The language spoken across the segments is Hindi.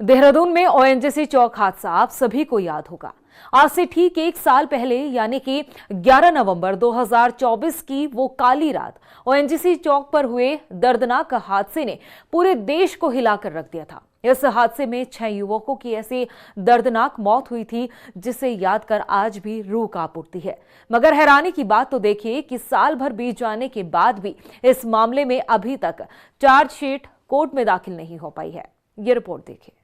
देहरादून में ओएनजीसी चौक हादसा आप सभी को याद होगा। आज से ठीक एक साल पहले यानी कि 11 नवंबर 2024 की वो काली रात ओएनजीसी चौक पर हुए दर्दनाक हादसे ने पूरे देश को हिलाकर रख दिया था। इस हादसे में 6 युवकों की ऐसी दर्दनाक मौत हुई थी जिसे याद कर आज भी रूह कांप उठती है। मगर हैरानी की बात तो देखिए कि साल भर बीत जाने के बाद भी इस मामले में अभी तक चार्जशीट कोर्ट में दाखिल नहीं हो पाई है। ये रिपोर्ट देखिए।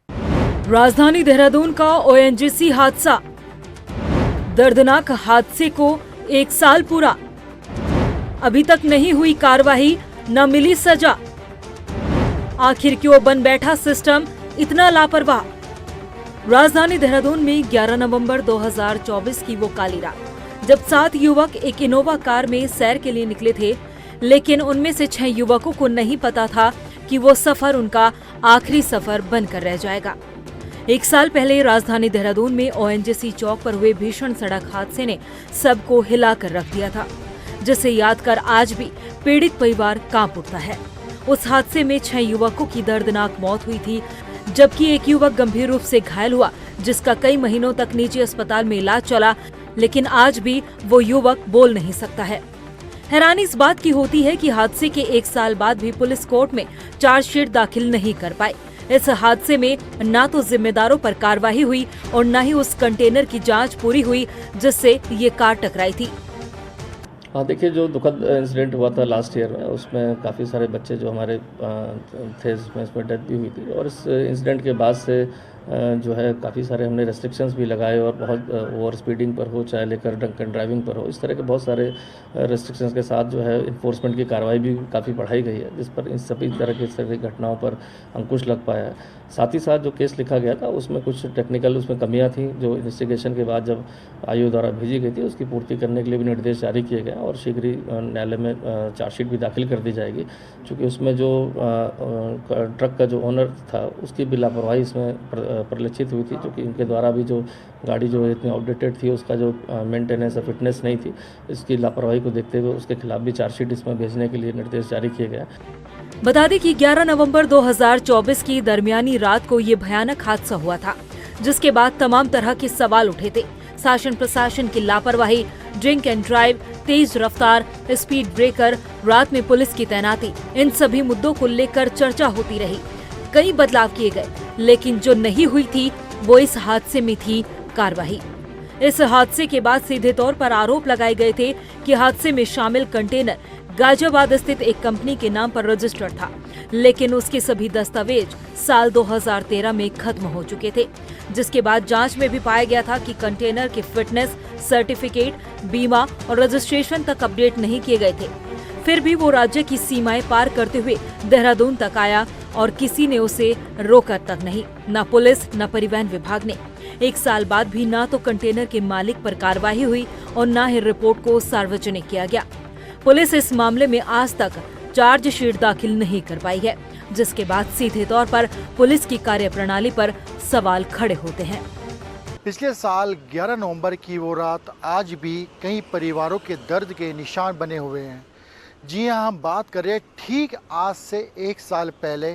राजधानी देहरादून का ओएनजीसी हादसा, दर्दनाक हादसे को एक साल पूरा, अभी तक नहीं हुई कार्रवाई, न मिली सजा। आखिर क्यों बन बैठा सिस्टम इतना लापरवाह। राजधानी देहरादून में 11 नवंबर 2024 की वो काली रात जब 7 युवक एक इनोवा कार में सैर के लिए निकले थे, लेकिन उनमें से 6 युवकों को नहीं पता था कि वो सफर उनका आखिरी सफर बनकर रह जाएगा। एक साल पहले राजधानी देहरादून में ओएनजीसी चौक पर हुए भीषण सड़क हादसे ने सबको हिलाकर रख दिया था, जिसे याद कर आज भी पीड़ित परिवार कांप उठता है। उस हादसे में 6 युवकों की दर्दनाक मौत हुई थी, जबकि एक युवक गंभीर रूप से घायल हुआ, जिसका कई महीनों तक निजी अस्पताल में इलाज चला, लेकिन आज भी वो युवक बोल नहीं सकता है। हैरानी इस बात की होती है कि हादसे के एक साल बाद भी पुलिस कोर्ट में चार्जशीट दाखिल नहीं कर पाई। इस हादसे में न तो जिम्मेदारों पर कार्रवाई हुई और न ही उस कंटेनर की जांच पूरी हुई जिससे ये कार टकराई थी। हाँ, देखिए, जो दुखद इंसिडेंट हुआ था लास्ट ईयर में, उसमें काफ़ी सारे बच्चे जो हमारे थे इसमें डेथ भी हुई थी। और इस इंसिडेंट के बाद से जो है काफ़ी सारे हमने रेस्ट्रिक्शंस भी लगाए और बहुत ओवर स्पीडिंग पर हो चाहे लेकर ड्रंकन ड्राइविंग पर हो, इस तरह के बहुत सारे रेस्ट्रिक्शंस के साथ जो है इन्फोर्समेंट की कार्रवाई भी काफ़ी बढ़ाई गई है, जिस पर इन सभी तरह की घटनाओं पर अंकुश लग पाया है। साथ ही साथ जो केस लिखा गया था उसमें कुछ टेक्निकल उसमें कमियां थी, जो इन्वेस्टिगेशन के बाद जब आयोग द्वारा भेजी गई थी उसकी पूर्ति करने के लिए भी निर्देश जारी किए गए और शीघ्र ही न्यायालय में चार्जशीट भी दाखिल कर दी जाएगी, क्योंकि उसमें जो ट्रक का जो ओनर था उसकी भी लापरवाही इसमें परिलक्षित हुई थी, क्योंकि इनके द्वारा भी जो गाड़ी जो इतनी आउटडेटेड थी उसका जो मेंटेनेंस और फिटनेस नहीं थी, इसकी लापरवाही को देखते हुए उसके खिलाफ भी चार्जशीट इसमें भेजने के लिए निर्देश जारी किए गए। बता दें कि 11 नवंबर 2024 की दरमियानी रात को ये भयानक हादसा हुआ था, जिसके बाद तमाम तरह के सवाल उठे थे। शासन प्रशासन की लापरवाही, ड्रिंक एंड ड्राइव, तेज रफ्तार, स्पीड ब्रेकर, रात में पुलिस की तैनाती, इन सभी मुद्दों को लेकर चर्चा होती रही। कई बदलाव किए गए, लेकिन जो नहीं हुई थी वो इस हादसे में थी कार्रवाई। इस हादसे के बाद सीधे तौर पर आरोप लगाए गए थे कि हादसे में शामिल कंटेनर गाजियाबाद स्थित एक कंपनी के नाम पर रजिस्टर्ड था, लेकिन उसके सभी दस्तावेज साल 2013 में खत्म हो चुके थे, जिसके बाद जांच में भी पाया गया था कि कंटेनर के फिटनेस सर्टिफिकेट, बीमा और रजिस्ट्रेशन तक अपडेट नहीं किए गए थे। फिर भी वो राज्य की सीमाएं पार करते हुए देहरादून तक आया और किसी ने उसे रोका तक नहीं, न पुलिस न परिवहन विभाग ने। एक साल बाद भी न तो कंटेनर के मालिक पर कार्रवाई हुई और न ही रिपोर्ट को सार्वजनिक किया गया। पुलिस इस मामले में आज तक चार्जशीट दाखिल नहीं कर पाई है, जिसके बाद सीधे तौर पर पुलिस की कार्यप्रणाली पर सवाल खड़े होते हैं। पिछले साल 11 नवंबर की वो रात आज भी कई परिवारों के दर्द के निशान बने हुए हैं। जी हाँ, हम बात कर रहे हैं ठीक आज से एक साल पहले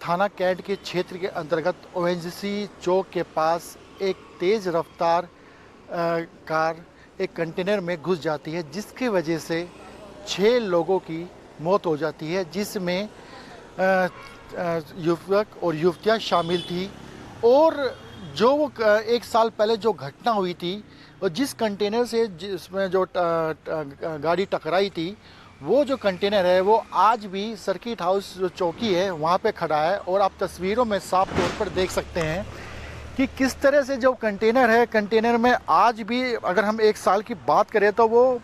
थाना कैंट के क्षेत्र के अंतर्गत ओएनजीसी चौक के पास एक तेज़ रफ्तार कार एक कंटेनर में घुस जाती है, जिसकी वजह से 6 लोगों की मौत हो जाती है, जिसमें युवक और युवतियाँ शामिल थी। और जो वो एक साल पहले जो घटना हुई थी और जिस कंटेनर से जिसमें जो गाड़ी टकराई थी, वो जो कंटेनर है वो आज भी सर्किट हाउस जो चौकी है वहाँ पे खड़ा है। और आप तस्वीरों में साफ तौर पर देख सकते हैं कि किस तरह से जो कंटेनर है, कंटेनर में आज भी अगर हम एक साल की बात करें तो वो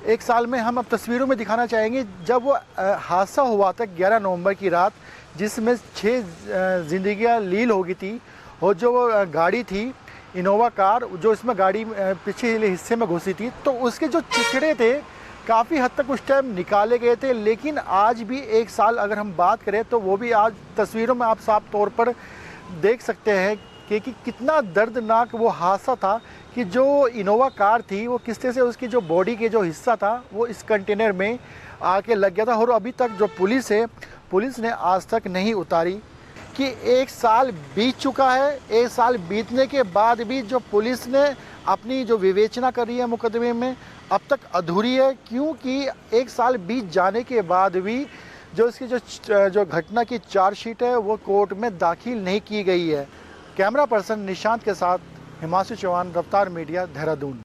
एक साल में हम अब तस्वीरों में दिखाना चाहेंगे जब वो हादसा हुआ था 11 नवंबर की रात, जिसमें 6 जिंदगियां लील हो गई थी। और जो वो गाड़ी थी इनोवा कार, जो इसमें गाड़ी पिछले हिस्से में घुसी थी, तो उसके जो चिथड़े थे काफ़ी हद तक उस टाइम निकाले गए थे। लेकिन आज भी एक साल अगर हम बात करें तो वो भी आज तस्वीरों में आप साफ तौर पर देख सकते हैं कि कितना दर्दनाक वो हादसा था, कि जो इनोवा कार थी वो किस तरह से उसकी जो बॉडी के जो हिस्सा था वो इस कंटेनर में आके लग गया था। और अभी तक जो पुलिस है, पुलिस ने आज तक नहीं उतारी कि एक साल बीत चुका है। एक साल बीतने के बाद भी जो पुलिस ने अपनी जो विवेचना करी है मुकदमे में अब तक अधूरी है, क्योंकि एक साल बीत जाने के बाद भी जो इसकी जो घटना की चार्जशीट है वो कोर्ट में दाखिल नहीं की गई है। कैमरा पर्सन निशांत के साथ हिमांशु चौहान, रफ्तार मीडिया, देहरादून।